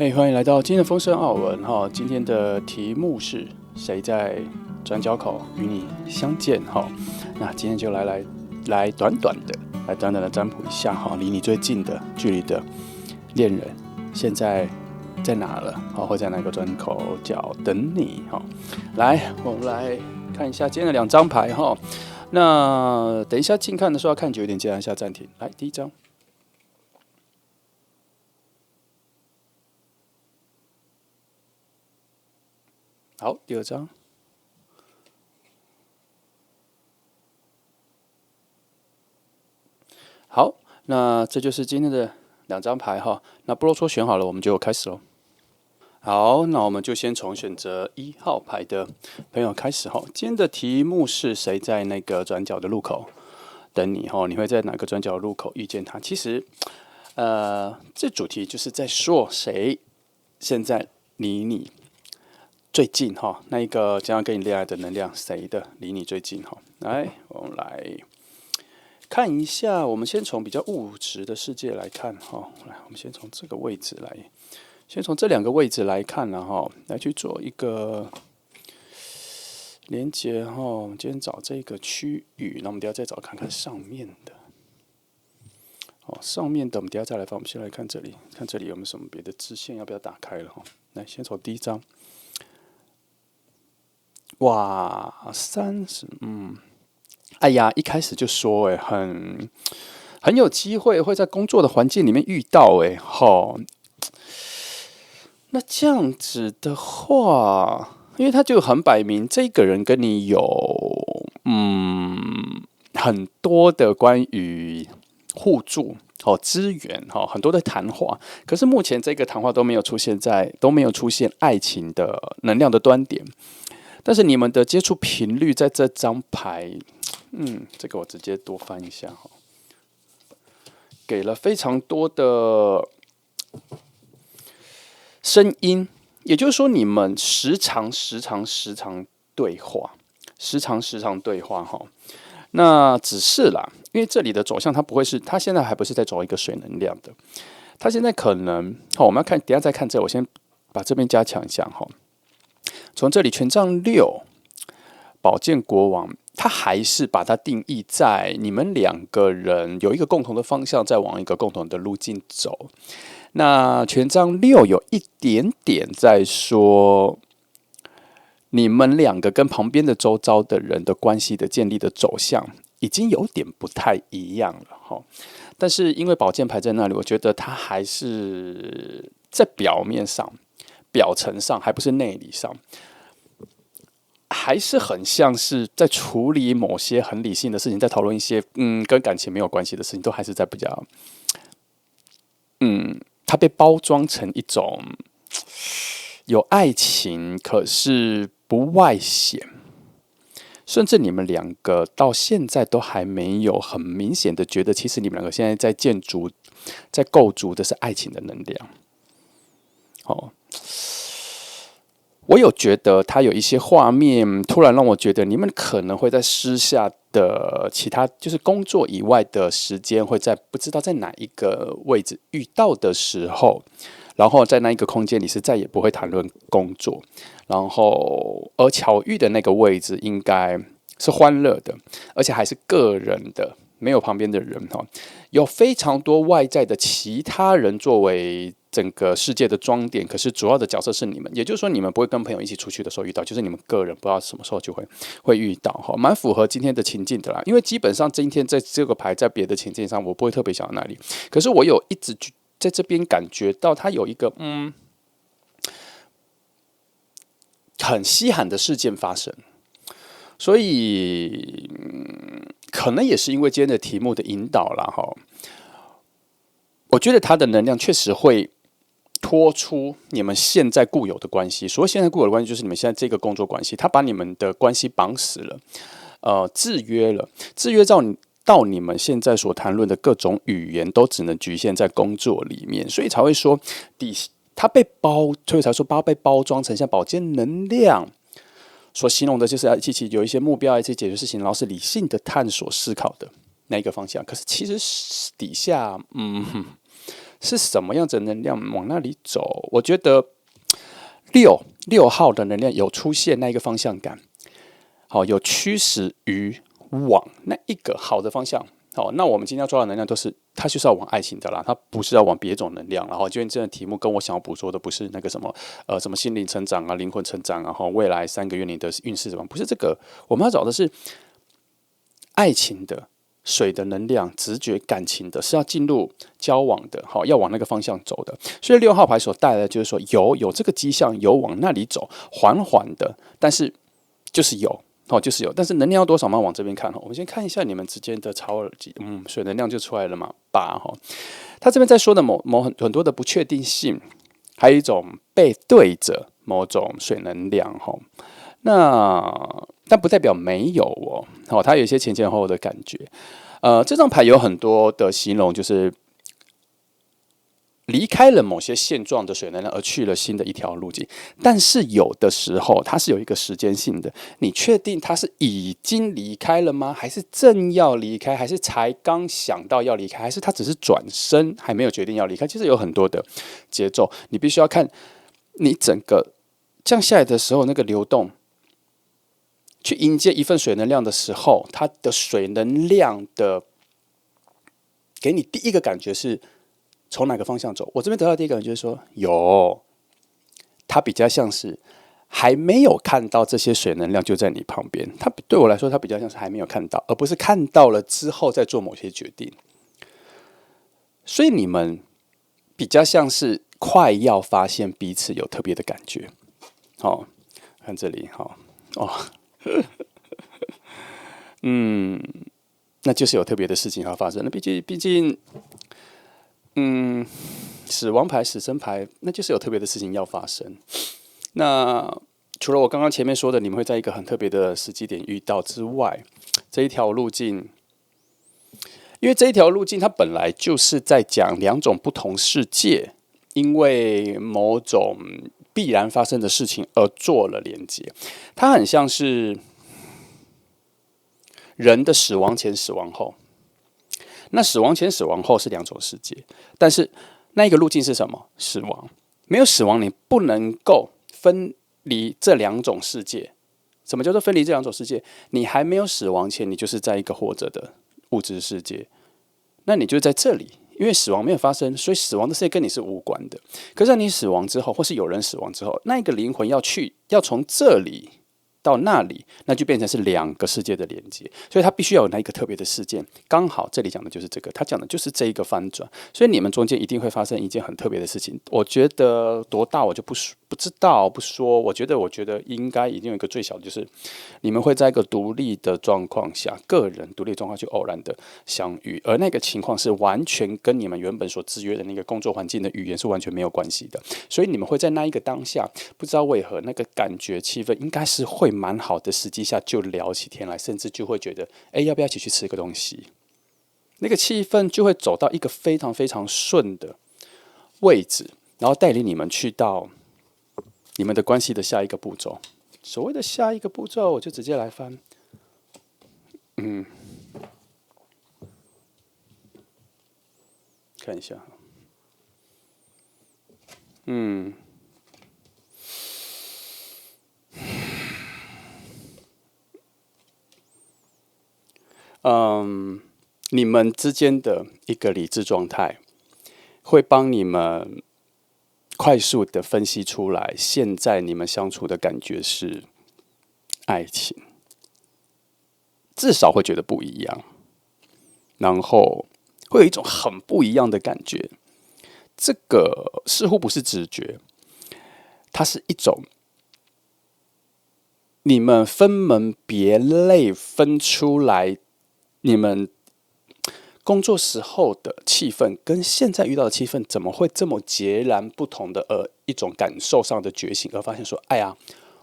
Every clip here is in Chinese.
嘿，欢迎来到今天的丰盛奥文哈。今天的题目是谁在转角口与你相见哈？那今天就来短短的占卜一下哈，离你最近的距离的恋人现在在哪了？好，会在哪个转口角等你哈？来，我们来看一下今天的两张牌哈。那等一下近看的时候要看久一点，记得按下暂停。来，第一张。好，第二张。好，那这就是今天的两张牌哈。那不啰嗦，选好了，我们就开始喽。好，那我们就先从选择1号牌的朋友开始哈。今天的题目是谁在那个转角的路口等你哈？你会在哪个转角路口遇见他？其实，这主题就是在说谁现在离你最近哈，那一个将要跟你恋爱的能量，谁的离你最近哈？来，我们来看一下。我们先从比较物质的世界来看哈。来，我们先从这个位置来，先从这两个位置来看了哈，来去做一个连接哈。我们今天找这个区域，那我们等一下再找看看上面的。哦，上面的我们等一下再来放。我们先来看这里，看这里有没有什么别的支线，要不要打开了哈？来，先从第一张。哇，30，哎呀，一开始就说很有机会会在工作的环境里面遇到吼。那这样子的话，因为他就很摆明，这个人跟你有很多的关于互助资源很多的谈话，可是目前这个谈话都没有出现爱情的能量的端点。但是你们的接触频率在这张牌，这个我直接多翻一下哈，给了非常多的声音，也就是说你们时常对话，时常对话哈。那只是啦，因为这里的走向它不会是，它现在还不是在走一个水能量的，它现在可能好，我们要看，等一下再看这，我先把这边加强一下哈。从这里权杖6，宝剑国王，他还是把它定义在你们两个人有一个共同的方向，在往一个共同的路径走。那权杖6有一点点在说，你们两个跟旁边的周遭的人的关系的建立的走向，已经有点不太一样了哈。但是因为宝剑牌在那里，我觉得它还是在表面上。表层上还不是内里上，还是很像是在处理某些很理性的事情，在讨论一些跟感情没有关系的事情，都还是在比较它被包装成一种有爱情，可是不外显，甚至你们两个到现在都还没有很明显的觉得，其实你们两个现在在构筑的是爱情的能量。我有觉得他有一些画面，突然让我觉得你们可能会在私下的其他，就是工作以外的时间，会在不知道在哪一个位置遇到的时候，然后在那一个空间里是再也不会谈论工作，然后而巧遇的那个位置应该是欢乐的，而且还是个人的，没有旁边的人哈，有非常多外在的其他人作为整个世界的装点，可是主要的角色是你们，也就是说你们不会跟朋友一起出去的时候遇到，就是你们个人不知道什么时候就会遇到哈，蛮符合今天的情境的啦。因为基本上今天在这个牌在别的情境上，我不会特别想到那里，可是我有一直在这边感觉到它有一个很稀罕的事件发生，所以可能也是因为今天的题目的引导啦哈，我觉得它的能量确实会拖出你们现在固有的关系。所谓现在固有的关系，就是你们现在这个工作关系，它把你们的关系绑死了，制约了，制约到你们现在所谈论的各种语言，都只能局限在工作里面，所以才会说它被所以才说它被包装成像宝剑能量所形容的，就是要一起有一些目标，一起解决事情，然后是理性的探索思考的那一个方向。可是其实底下，是什么样子的能量往那里走？我觉得六号的能量有出现那一个方向感，好，有驱使于往那一个好的方向。好，那我们今天要抓的能量都是，它就是要往爱情的啦，它不是要往别种能量。然后，今天这个题目跟我想要捕捉的不是那个什么什么心灵成长啊、灵魂成长啊，然后未来3个月你的运势怎么，不是这个，我们要找的是爱情的。水的能量、直觉、感情的，是要进入交往的，好，要往那个方向走的。所以6号牌所带来的就是说，有这个迹象，有往那里走，缓缓的，但是就是有，就是有。但是能量要多少嘛？往这边看，我们先看一下你们之间的超耳机，水能量就出来了嘛，8哈。他这边在说的很多的不确定性，还有一种背对着某种水能量哈。但不代表没有哦，它有一些前前后后的感觉。这张牌有很多的形容，就是离开了某些现状的水能量，而去了新的一条路径。但是有的时候它是有一个时间性的，你确定它是已经离开了吗？还是正要离开？还是才刚想到要离开？还是它只是转身，还没有决定要离开？其实有很多的节奏，你必须要看你整个降下来的时候那个流动。去迎接一份水能量的时候，它的水能量的给你第一个感觉是从哪个方向走？我这边得到第一个感觉就是说，它比较像是还没有看到这些水能量就在你旁边。它对我来说，它比较像是还没有看到，而不是看到了之后再做某些决定。所以你们比较像是快要发现彼此有特别的感觉。好，看这里，好哦。那就是有特别的事情要发生。那毕竟，死亡牌、死神牌，那就是有特别的事情要发生。那除了我刚刚前面说的，你们会在一个很特别的时机点遇到之外，这一条路径，因为这一条路径它本来就是在讲2种不同世界，因为某种必然发生的事情而做了连接，它很像是人的死亡前、死亡后。那死亡前、死亡后是2种世界，但是那一个路径是什么？死亡。没有死亡，你不能够分离这2种世界。什么叫做分离这2种世界？你还没有死亡前，你就是在一个活着的物质世界，那你就在这里。因为死亡没有发生，所以死亡的世界跟你是无关的。可是你死亡之后，或是有人死亡之后，那一个灵魂要从这里到那里，那就变成是2个世界的连接，所以它必须要有那一个特别的事件。刚好这里讲的就是这个，他讲的就是这一个翻转，所以你们中间一定会发生一件很特别的事情。我觉得多大我就不知道不说，我觉得应该一定有一个最小的，就是你们会在一个独立的状况下，个人独立状况去偶然的相遇，而那个情况是完全跟你们原本所制约的那个工作环境的语言是完全没有关系的，所以你们会在那一个当下，不知道为何那个感觉气氛应该是会蛮好的时机下就聊起天来，甚至就会觉得，要不要一起去吃个东西？那个气氛就会走到一个非常非常顺的位置，然后带领你们去到你们的关系的下一个步骤。所谓的下一个步骤，我就直接来翻。看一下。你们之间的一个理智状态，会帮你们快速的分析出来，现在你们相处的感觉是爱情，至少会觉得不一样，然后会有一种很不一样的感觉。这个似乎不是直觉，它是一种你们分门别类分出来，你们工作时候的气氛跟现在遇到的气氛怎么会这么截然不同的？一种感受上的觉醒，而发现说，哎呀，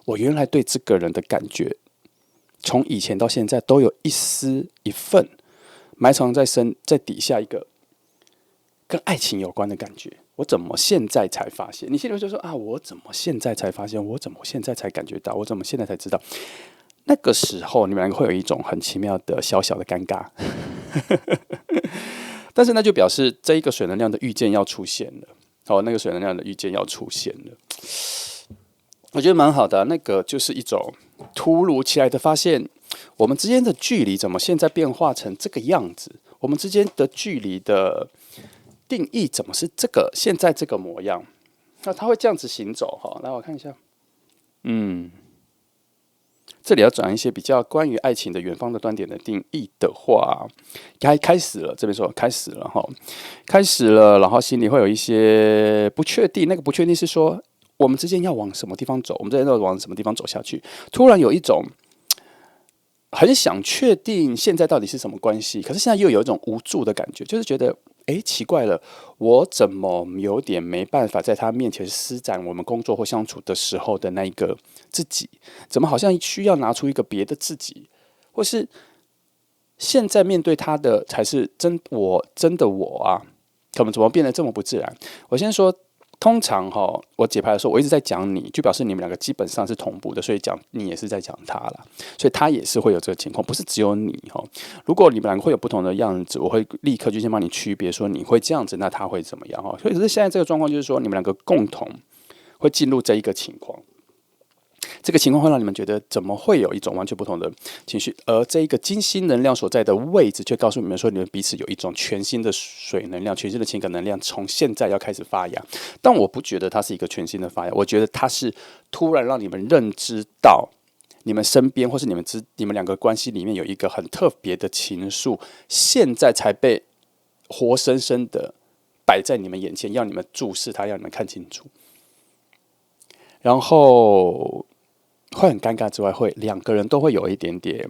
我原来对这个人的感觉，从以前到现在都有一丝一份埋藏在底下一个跟爱情有关的感觉。我怎么现在才发现？你心里就说啊，我怎么现在才发现？我怎么现在才感觉到？我怎么现在才知道？那个时候，你们2个会有一种很奇妙的小小的尴尬。但是那就表示这一个水能量的预见要出现了，那个水能量的预见要出现了，我觉得蛮好的那个就是一种突如其来的发现，我们之间的距离怎么现在变化成这个样子？我们之间的距离的定义怎么是现在这个模样？那它会这样子行走哈。来，我看一下，这里要讲一些比较关于爱情的远方的端点的定义的话，开始了。这边说开始了哈，开始了，然后心里会有一些不确定。那个不确定是说，我们之间要往什么地方走？我们之间要往什么地方走下去？突然有一种很想确定现在到底是什么关系，可是现在又有一种无助的感觉，就是觉得，奇怪了，我怎么有点没办法在他面前施展我们工作或相处的时候的那一个自己？怎么好像需要拿出一个别的自己，或是现在面对他的才是真的我啊？怎么变得这么不自然？我先说。通常我解牌的时候，我一直在讲你，就表示你们两个基本上是同步的，所以讲你也是在讲他啦，所以他也是会有这个情况，不是只有你如果你们两个会有不同的样子，我会立刻就先帮你区别，说你会这样子，那他会怎么样所以可是现在这个状况就是说，你们两个共同会进入这一个情况。这个情况会让你们觉得怎么会有一种完全不同的情绪，而这一个金星能量所在的位置，却告诉你们说，你们彼此有一种全新的水能量、全新的情感能量，从现在要开始发芽。但我不觉得它是一个全新的发芽，我觉得它是突然让你们认知到，你们身边或是你们两个关系里面有一个很特别的情愫，现在才被活生生的摆在你们眼前，要你们注视它，要你们看清楚。然后会很尴尬之外，会两个人都会有一点点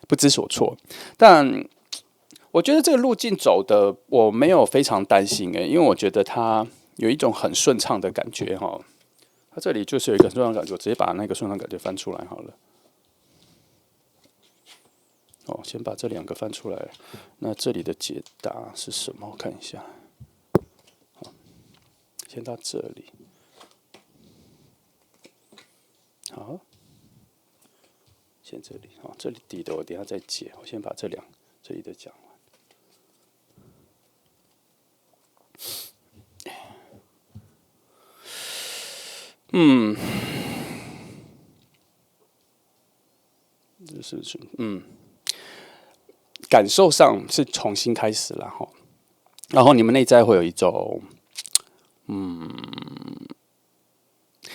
不知所措。但我觉得这个路径走的我没有非常担心因为我觉得它有一种很顺畅的感觉它这里就是有一个顺畅感觉，我直接把那个顺畅感觉翻出来好了。先把这两个翻出来。那这里的解答是什么？我看一下。先到这里。好，先这里这里底的我等一下再解。我先把这里的讲完。这是感受上是重新开始了然后你们内在会有一种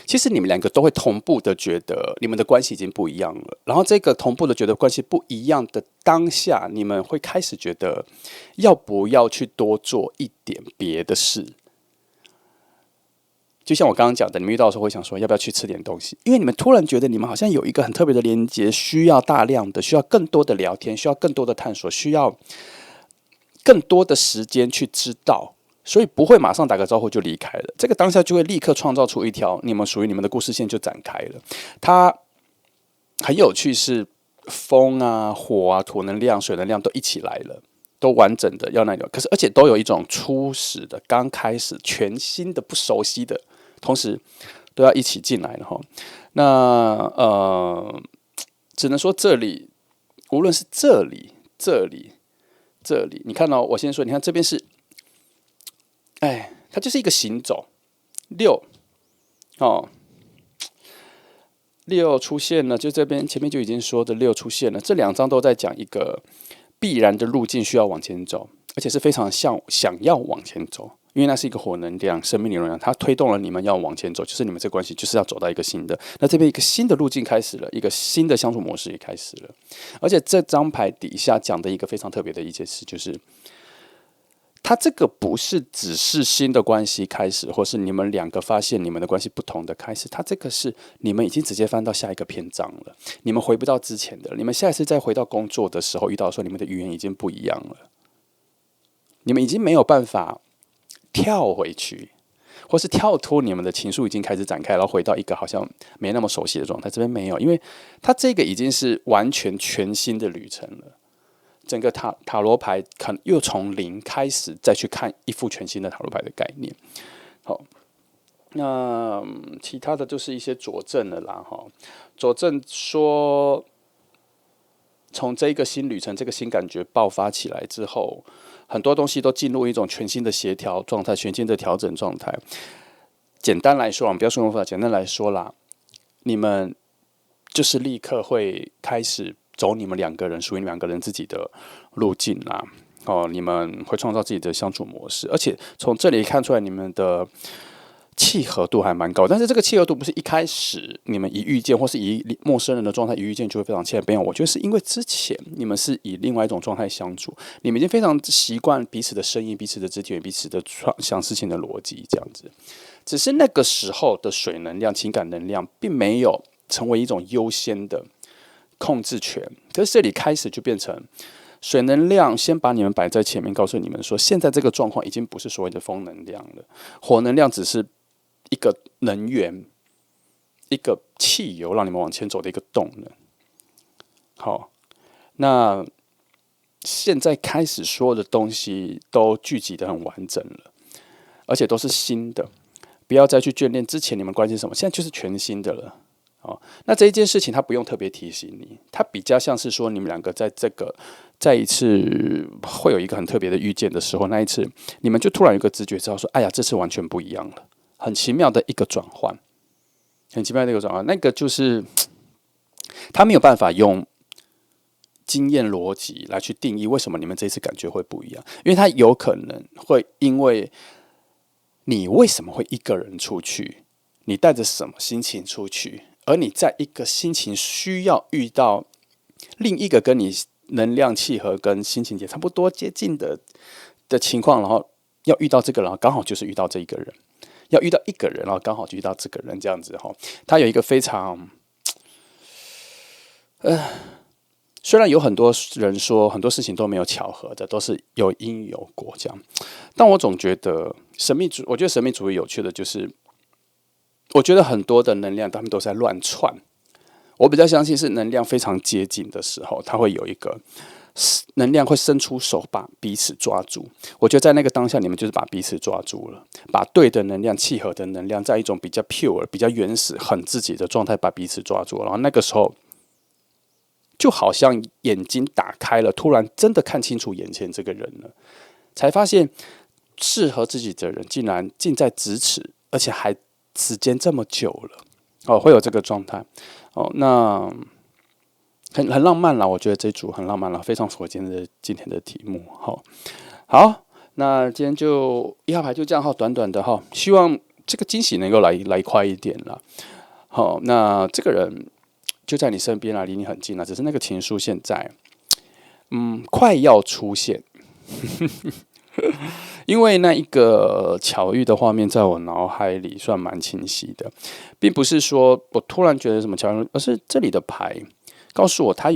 其实你们两个都会同步的觉得你们的关系已经不一样了，然后这个同步的觉得关系不一样的当下，你们会开始觉得要不要去多做一点别的事。就像我刚刚讲的，你们遇到的时候会想说要不要去吃点东西，因为你们突然觉得你们好像有一个很特别的连接，需要大量的，需要更多的聊天，需要更多的探索，需要更多的时间去知道。所以不会马上打个招呼就离开了，这个当下就会立刻创造出一条你们属于你们的故事线就展开了。它很有趣，是风啊、火啊、土能量、水能量都一起来了，都完整的要那种。可是而且都有一种初始的、刚开始、全新的、不熟悉的，同时都要一起进来了那只能说这里，无论是这里，你看我先说，你看这边是。它就是一个行走6出现了，就这边前面就已经说的6出现了。这2张都在讲一个必然的路径需要往前走，而且是非常想要往前走，因为那是一个火能量、生命力量，它推动了你们要往前走，就是你们这关系就是要走到一个新的。那这边一个新的路径开始了，一个新的相处模式也开始了。而且这张牌底下讲的一个非常特别的一件事就是。它这个不是只是新的关系开始，或是你们两个发现你们的关系不同的开始，它这个是你们已经直接翻到下一个篇章了，你们回不到之前的，你们下一次再回到工作的时候遇到的时候，你们的语言已经不一样了，你们已经没有办法跳回去，或是跳脱你们的情愫已经开始展开，然后回到一个好像没那么熟悉的状态，这边没有，因为它这个已经是完全全新的旅程了。整个塔罗牌可能又从零开始，再去看一副全新的塔罗牌的概念。好，那其他的就是一些佐证了啦。佐证说，从这个新旅程、这个新感觉爆发起来之后，很多东西都进入一种全新的协调状态，全新的调整状态。简单来说，我们不要说复杂，简单来说啦，你们就是立刻会开始走你们两个人属于你们两个人自己的路径啦。你们会创造自己的相处模式，而且从这里看出来你们的契合度还蛮高。但是这个契合度不是一开始你们一遇见，或是以陌生人的状态一遇见就会非常契合。没有，我觉得是因为之前你们是以另外一种状态相处，你们已经非常习惯彼此的声音、彼此的肢体、彼此的想事情的逻辑这样子。只是那个时候的水能量、情感能量，并没有成为一种优先的控制权。可是这里开始就变成水能量先把你们摆在前面，告诉你们说，现在这个状况已经不是所谓的风能量了，火能量只是一个能源、一个汽油，让你们往前走的一个动能。好，那现在开始所有的东西都聚集得很完整了，而且都是新的。不要再去眷恋之前你们关系是什么，现在就是全新的了。那这一件事情他不用特别提醒你，他比较像是说你们两个在一次会有一个很特别的遇见的时候，那一次你们就突然有一个直觉知道说，哎呀，这次完全不一样了，很奇妙的一个转换，很奇妙的一个转换。那个就是他没有办法用经验逻辑来去定义为什么你们这一次感觉会不一样，因为他有可能会因为你为什么会一个人出去，你带着什么心情出去，而你在一个心情需要遇到另一个跟你能量契合跟心情也差不多接近的情况，然后要遇到这个人，刚好就是遇到这一个人，要遇到一个人，然后刚好就遇到这个人，这样子哈。他有一个非常，虽然有很多人说很多事情都没有巧合的，都是有因有果这样，但我总觉得我觉得神秘主义有趣的就是，我觉得很多的能量他们都在乱窜。我比较相信是能量非常接近的时候，它会有一个能量会伸出手把彼此抓住。我觉得在那个当下，你们就是把彼此抓住了，把对的能量、契合的能量，在一种比较 pure、比较原始、很自己的状态把彼此抓住了。然后那个时候，就好像眼睛打开了，突然真的看清楚眼前这个人了，才发现适合自己的人竟然近在咫尺，而且还时间这么久了。会有这个状态。那很浪漫啦，我觉得这组很浪漫啦，非常符合今天的题目。好，那今天就1号牌就这样短短的希望这个惊喜能够来快一点啦。好，那这个人就在你身边啦，离你很近啦，只是那个情书现在，快要出现。因为那一个巧遇的画面在我脑海里算蛮清晰的，并不是说我突然觉得什么巧遇，而是这里的牌告诉我他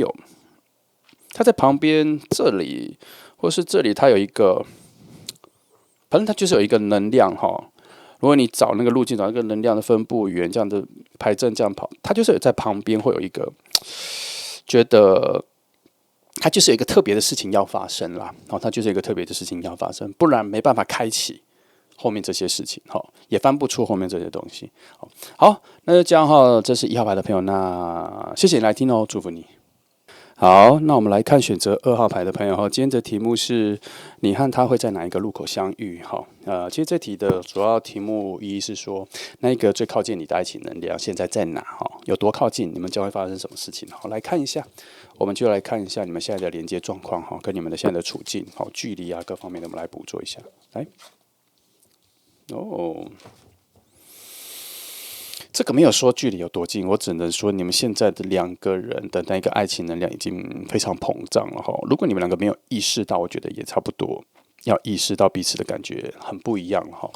在旁边这里，或是这里他有一个，反正他就是有一个能量哈。如果你找那个路径，找那个能量的分布源这样的牌阵这样跑，他就是有在旁边会有一个觉得。它就是有一个特别的事情要发生啦，它就是一个特别的事情要发生，不然没办法开启后面这些事情，也翻不出后面这些东西。好，那就这样这是1号牌的朋友，那谢谢你来听哦，祝福你。好，那我们来看选择2号牌的朋友今天的题目是你和他会在哪一个路口相遇？其实这题的主要题目意义是说，那一个最靠近你的爱情能量现在在哪？有多靠近？你们将会发生什么事情？来看一下，我们就来看一下你们现在的连接状况跟你们的现在的处境距离啊各方面的，我们来捕捉一下。来，这个没有说距离有多近，我只能说你们现在的两个人的那个爱情能量已经非常膨胀了如果你们两个没有意识到，我觉得也差不多要意识到彼此的感觉很不一样了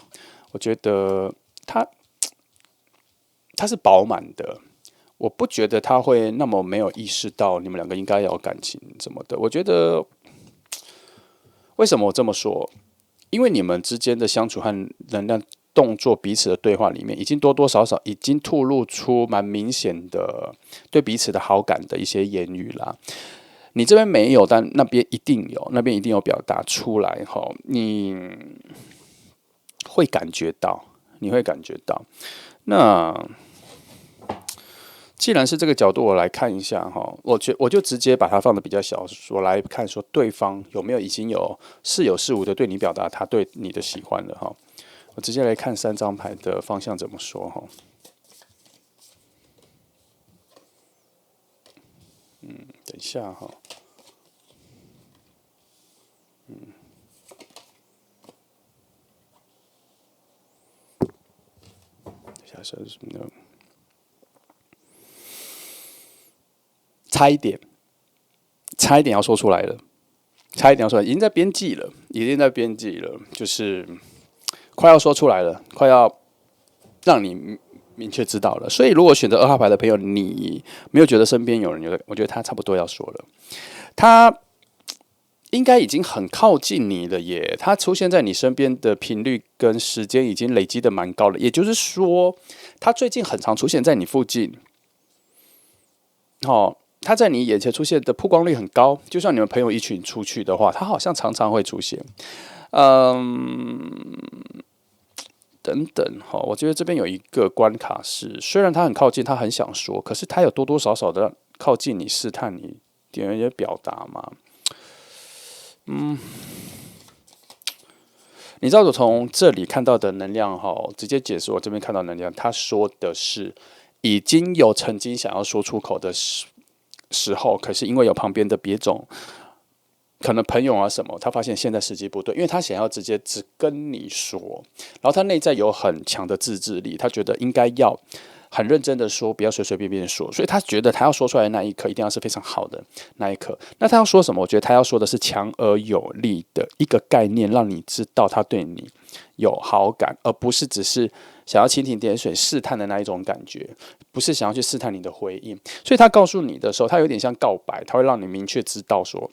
我觉得它是饱满的，我不觉得他会那么没有意识到你们两个应该要有感情什么的。我觉得为什么我这么说？因为你们之间的相处和能量。动作彼此的对话里面，已经多多少少已经吐露出蛮明显的对彼此的好感的一些言语啦。你这边没有，但那边一定有，那边一定有表达出来你会感觉到，那既然是这个角度，我来看一下哈，我就直接把它放的比较小，我来看说对方有没有已经似有似无的对你表达他对你的喜欢了哈。我直接来看3张牌的方向怎么说哈。等一下哈。等一下是什么呢？差一点要说出来了，差一点要说出来，已经在编辑了，就是快要说出来了，快要让你明确知道了。所以，如果选择2号牌的朋友，你没有觉得身边有人，我觉得他差不多要说了，他应该已经很靠近你了耶。他出现在你身边的频率跟时间已经累积的蛮高了，也就是说，他最近很常出现在你附近。他在你眼前出现的曝光率很高，就算你们朋友一群出去的话，他好像常常会出现。等等，我觉得这边有一个关卡是，虽然他很靠近，他很想说，可是他有多多少少的靠近你，试探你，点一些表达嘛。你知道我从这里看到的能量直接解释我这边看到能量，他说的是已经有曾经想要说出口的时候，可是因为有旁边的别种可能朋友啊什么，他发现现在时机不对，因为他想要直接只跟你说，然后他内在有很强的自制力，他觉得应该要很认真的说，不要随随便便说，所以他觉得他要说出来的那一刻一定要是非常好的那一刻。那他要说什么？我觉得他要说的是强而有力的一个概念，让你知道他对你有好感，而不是只是想要蜻蜓点水试探的那一种感觉，不是想要去试探你的回应。所以他告诉你的时候，他有点像告白，他会让你明确知道说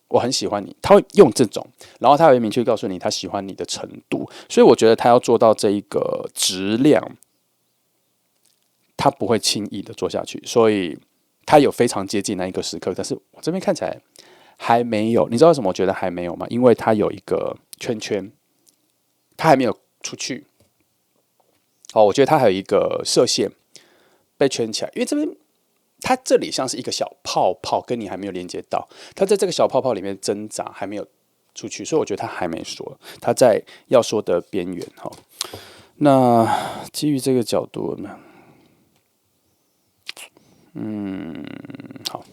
我很喜欢你，他会用这种，然后他会明确告诉你他喜欢你的程度。所以我觉得他要做到这一个质量，他不会轻易的做下去，所以他有非常接近那一个时刻，但是我这边看起来还没有。你知道为什么我觉得还没有吗？因为他有一个圈圈，他还没有出去。我觉得他还有一个射线被圈起来，因为这边它这里像是一个小泡泡，跟你还没有连接到，他在这个小泡泡里面挣扎，还没有出去，所以我觉得他还没说，他在要说的边缘哈。那基于这个角度呢，好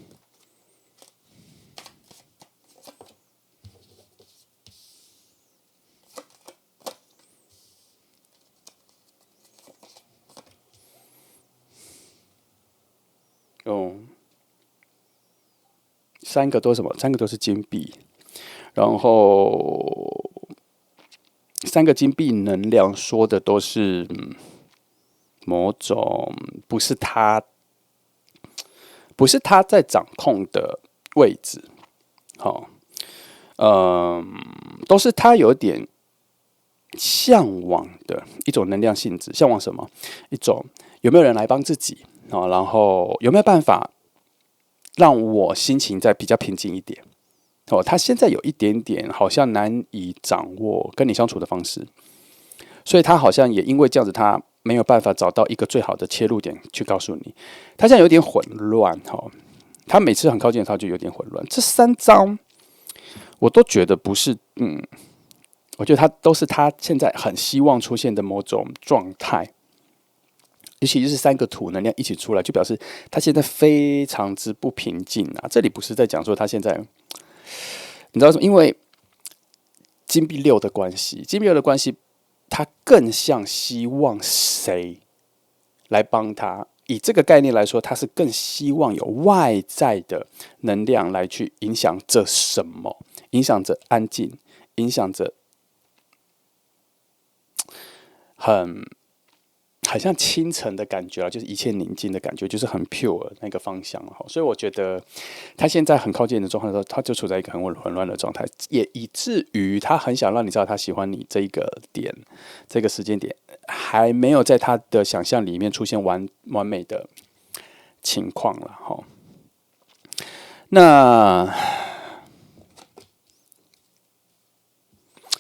，3个都是什么？3个都是金币，然后3个金币能量说的都是某种不是他在掌控的位置，都是他有点向往的一种能量性质。向往什么？一种有没有人来帮自己然后有没有办法让我心情再比较平静一点？他现在有一点点好像难以掌握跟你相处的方式，所以他好像也因为这样子，他没有办法找到一个最好的切入点去告诉你，他现在有点混乱他每次很靠近的时候就有点混乱。这3张我都觉得不是，我觉得他都是他现在很希望出现的某种状态。尤其是3个土能量一起出来，就表示他现在非常之不平静啊。这里不是在讲说他现在，你知道什么？因为金币6的关系，他更像希望谁来帮他。以这个概念来说，他是更希望有外在的能量来去影响着什么，影响着安静，影响着很像清晨的感觉就是一切宁静的感觉，就是很 pure 那个方向所以我觉得他现在很靠近你的状态的时候，他就处在一个很混乱的状态，也以至于他很想让你知道他喜欢你这一个点，这个时间点还没有在他的想象里面出现完美的情况了那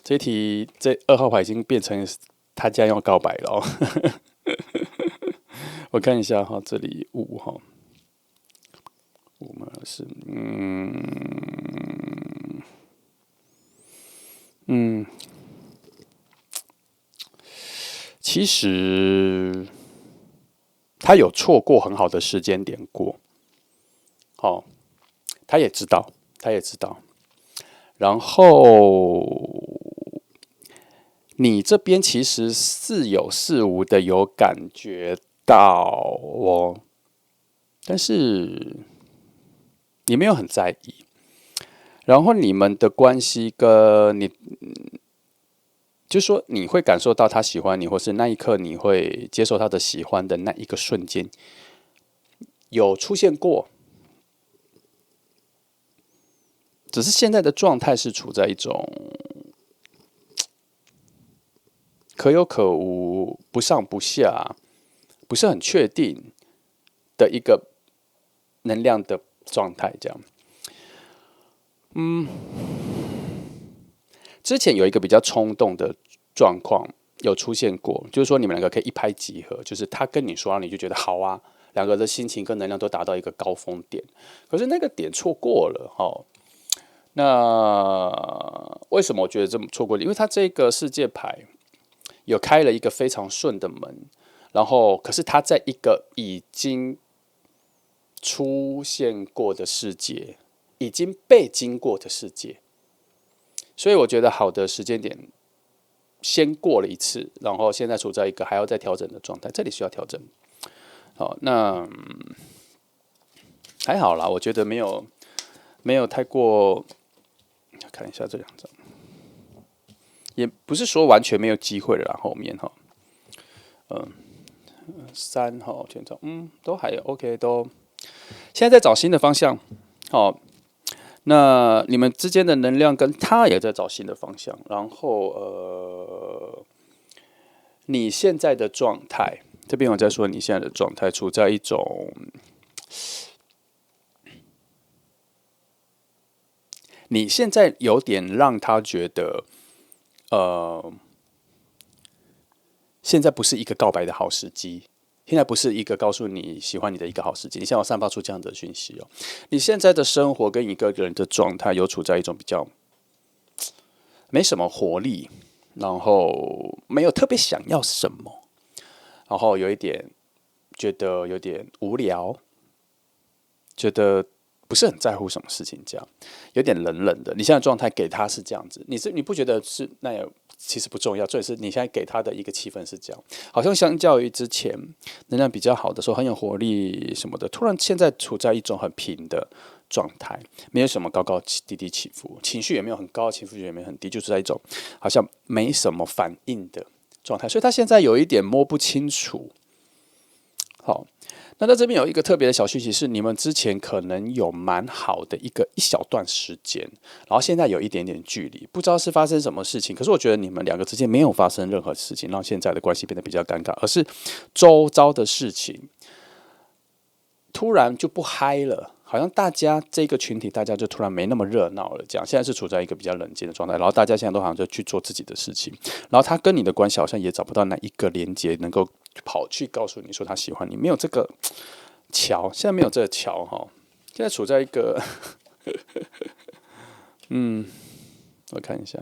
这一题，这2号牌已经变成他将要告白了我看一下哈，这里5哈，5嘛是其实他有错过很好的时间点过，哦，他也知道，他也知道。然后你这边其实似有似无的有感觉到哦，但是你没有很在意。然后你们的关系跟你，就是说你会感受到他喜欢你，或是那一刻你会接受他的喜欢的那一个瞬间，有出现过。只是现在的状态是处在一种可有可无、不上不下、不是很确定的一个能量的状态，这样。之前有一个比较冲动的状况有出现过，就是说你们两个可以一拍即合，就是他跟你说，你就觉得好啊，两个的心情跟能量都达到一个高峰点，可是那个点错过了哦。那为什么我觉得这么错过了？因为他这个世界牌有开了一个非常顺的门，然后可是他在一个已经出现过的世界，已经被经过的世界，所以我觉得好的时间点先过了一次，然后现在处在一个还要再调整的状态，这里需要调整。好，那还好啦，我觉得没有太过。看一下这2张，也不是说完全没有机会了啦。后面哈，3哈全场都还 OK， 都现在在找新的方向。好，那你们之间的能量跟他也在找新的方向，然后你现在的状态，这边我在说你现在的状态处在一种，你现在有点让他觉得，现在不是一个告白的好时机，现在不是一个告诉你喜欢你的一个好时机。你现在有散发出这样的讯息哦，你现在的生活跟一个人的状态有处在一种比较没什么活力，然后没有特别想要什么，然后有一点觉得有点无聊，觉得不是很在乎什么事情，这样有点冷冷的。你现在状态给他是这样子，你不觉得是？那也其实不重要，重点是你现在给他的一个气氛是这样，好像相较于之前能量比较好的时候，很有活力什么的，突然现在处在一种很平的状态，没有什么高高低低起伏，情绪也没有很高，情绪也没有很低，就是在一种好像没什么反应的状态，所以他现在有一点摸不清楚。好，那在这边有一个特别的小讯息是，你们之前可能有蛮好的一小段时间，然后现在有一点点距离，不知道是发生什么事情。可是我觉得你们两个之间没有发生任何事情，让现在的关系变得比较尴尬，而是周遭的事情突然就不嗨了，好像大家这个群体大家就突然没那么热闹了，这样现在是处在一个比较冷静的状态，然后大家现在都好像就去做自己的事情，然后他跟你的关系好像也找不到那一个连接，能够跑去告诉你说他喜欢你，没有这个桥，现在没有这个桥哈，现在处在一个我看一下，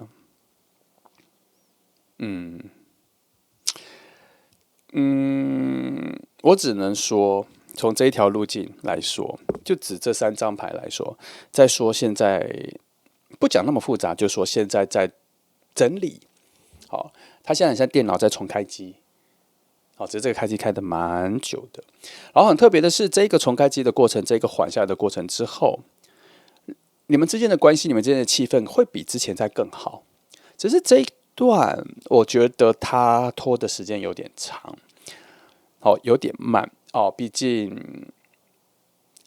我只能说，从这一条路径来说，就指这3张牌来说，再说现在不讲那么复杂，就说现在在整理。好，他现在很像电脑在重开机。好，只是这个开机开的蛮久的。然后很特别的是，这个重开机的过程，这个缓下来的过程之后，你们之间的关系，你们之间的气氛会比之前再更好。只是这一段，我觉得他拖的时间有点长。好，有点慢哦，毕竟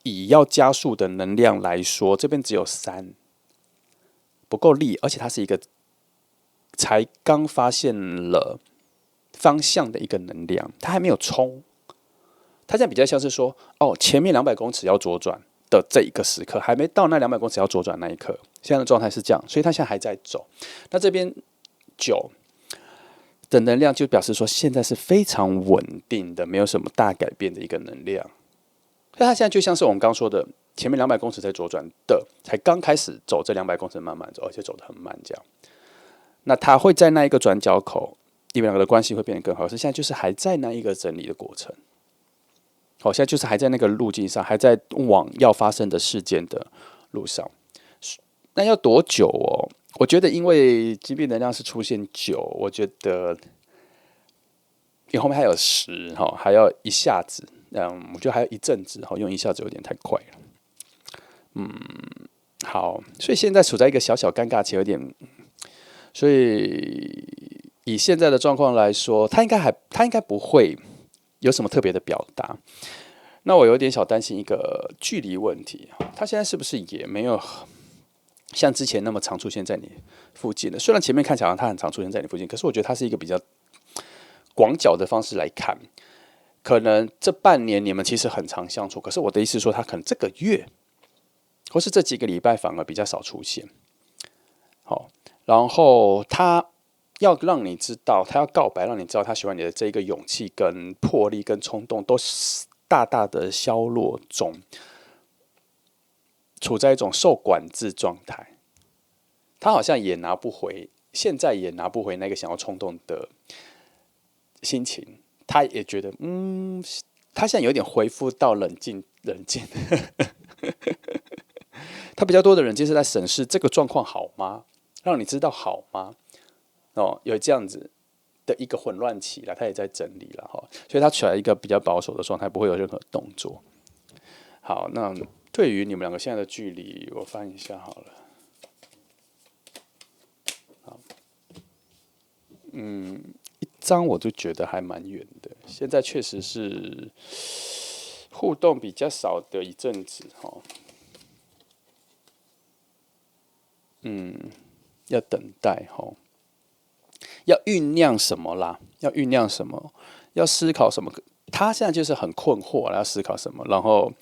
以要加速的能量来说，这边只有3，不够力，而且它是一个才刚发现了方向的一个能量，它还没有冲，它现在比较像是说，哦，前面200公尺要左转的这一个时刻，还没到那200公尺要左转那一刻，现在的状态是这样，所以它现在还在走。那这边9的能量，就表示说现在是非常稳定的，没有什么大改变的一个能量。所以它现在就像是我们刚说的，前面200公尺在左转的，才刚开始走这200公尺慢慢走，而且走得很慢这样。那它会在那一个转角口，你们两个的关系会变得更好。可是现在就是还在那一个整理的过程。好，现在就是还在那个路径上，还在往要发生的事件的路上。那要多久哦？我觉得，因为疾病能量是出现9，我觉得你后面还有10哈，还要一下子，我觉得还有一阵子哈，用一下子有点太快了。好，所以现在处在一个小小尴尬期，有点，所以以现在的状况来说，他应该不会有什么特别的表达。那我有点小担心一个距离问题，他现在是不是也没有像之前那么常出现在你附近的？虽然前面看起来他很常出现在你附近，可是我觉得他是一个比较广角的方式来看，可能这半年你们其实很常相处，可是我的意思是说，他可能这个月或是这几个礼拜反而比较少出现。好，然后他要让你知道，他要告白，让你知道他喜欢你的这一个勇气、跟魄力、跟冲动，都是大大的消落中，处在一种受管制状态。他好像也拿不回，现在也拿不回那个想要冲动的心情。他也觉得，他现在有点恢复到冷静。他比较多的人，就是在审视这个状况好吗？让你知道好吗？有这样子的一个混乱期了，他也在整理了哈，所以他处在一个比较保守的状态，不会有任何动作。好，那对于你们两个现在的距离，我翻一下好了。好，一张我就觉得还蛮远的，现在确实是互动比较少的一阵子哈。要等待哈，要酝酿什么啦？要酝酿什么？要思考什么？他现在就是很困惑了，要思考什么？然后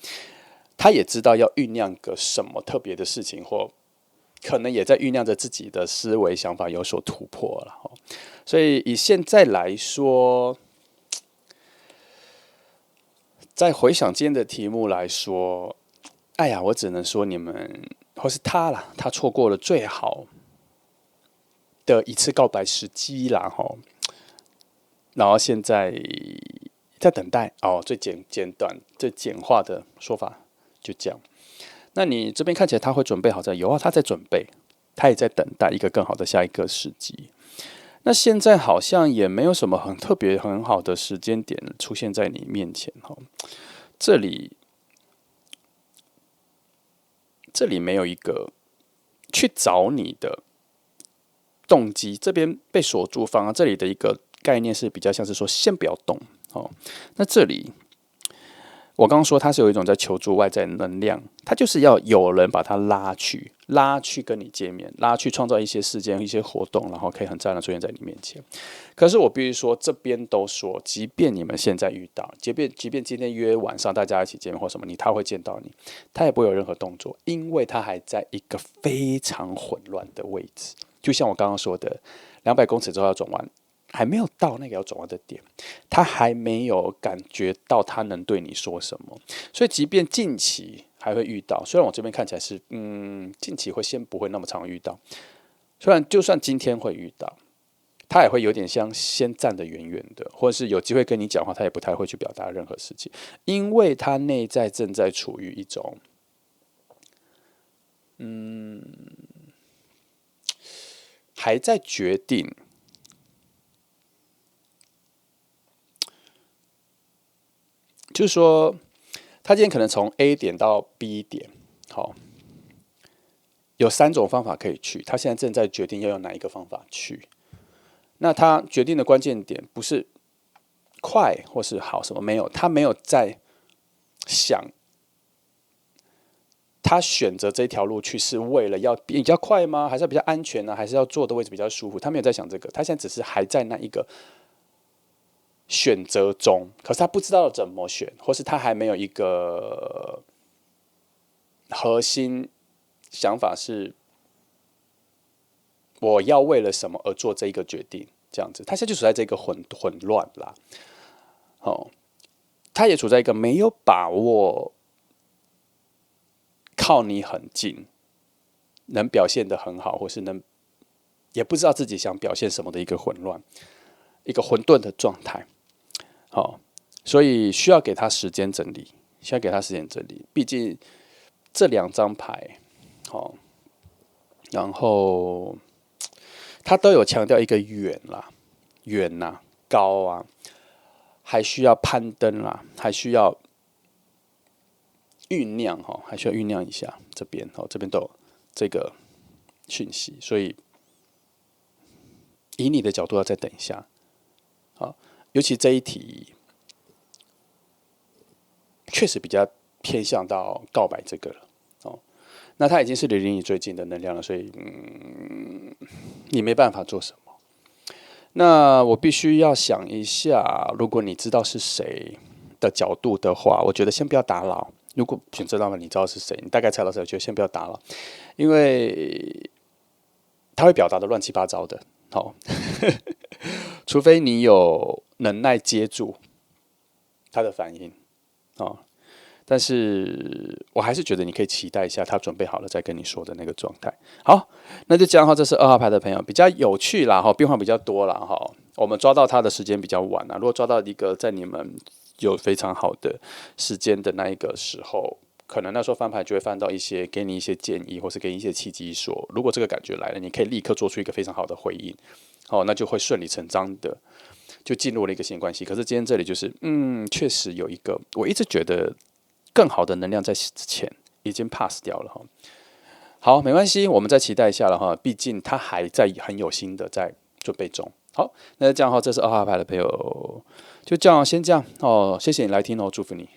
他也知道要酝酿个什么特别的事情，或可能也在酝酿着自己的思维想法有所突破了。所以以现在来说，在回想今天的题目来说，哎呀，我只能说你们或是他啦，他错过了最好的一次告白时机啦，哈。然后现在在等待哦，最简短、最简化的说法就这样。那你这边看起来他会准备好在有啊，他在准备，他也在等待一个更好的下一个时机。那现在好像也没有什么很特别、很好的时间点出现在你面前哈。这里没有一个去找你的动机，这边被锁住，反而这里的一个概念是比较像是说先不要动哦。那这里我刚刚说它是有一种在求助外在能量，它就是要有人把它拉去跟你见面，拉去创造一些事件、一些活动，然后可以很自然的出现在你面前。可是我必须说，这边都说，即便你们现在遇到，即便今天约晚上大家一起见面或什么，他会见到你，他也不会有任何动作，因为他还在一个非常混乱的位置。就像我刚刚说的，200公尺之后要转弯，还没有到那个要转弯的点，他还没有感觉到他能对你说什么，所以即便近期还会遇到，虽然我这边看起来是近期会先不会那么常遇到，虽然就算今天会遇到，他也会有点像先站得远远的，或者是有机会跟你讲话，他也不太会去表达任何事情，因为他内在正在处于一种还在决定。就是说，他今天可能从 A 点到 B 点，好，有3种方法可以去。他现在正在决定要用哪一个方法去。那他决定的关键点不是快或是好什么，没有，他没有在想，他选择这条路去是为了要比较快吗？还是要比较安全呢？还是要坐的位置比较舒服？他没有在想这个，他现在只是还在那一个选择中，可是他不知道怎么选，或是他还没有一个核心想法是我要为了什么而做这一个决定。这样子，他现在就处在这个混乱啦。他也处在一个没有把握靠你很近，能表现得很好，或是也不知道自己想表现什么的一个混沌的状态。所以需要给他时间整理，毕竟这2张牌，然后他都有强调一个远高啊，还需要攀登啦，还需要酝酿一下。这边都有这个讯息，所以以你的角度要再等一下。尤其这一题确实比较偏向到告白这个了。那它已经是离你最近的能量了，所以你没办法做什么。那我必须要想一下，如果你知道是谁的角度的话，我觉得先不要打扰。如果选择到了你知道是谁，你大概猜到谁，我觉得先不要打扰，因为他会表达的乱七八糟的。除非你有能耐接住他的反应。但是我还是觉得你可以期待一下，他准备好了再跟你说的那个状态。好，那就这样。这是2号牌的朋友比较有趣啦，变化比较多啦。我们抓到他的时间比较晚啦。如果抓到一个在你们有非常好的时间的那一个时候，可能那时候翻牌就会翻到给你一些建议，或是给你一些契机说，如果这个感觉来了，你可以立刻做出一个非常好的回应。那就会顺理成章的就进入了一个新关系。可是今天这里就是，确实有一个我一直觉得更好的能量在之前已经 pass 掉了。好，没关系，我们再期待一下了哈，毕竟他还在很有心的在准备中。好，那这样这是2号牌的朋友，就这样先这样谢谢你来听祝福你。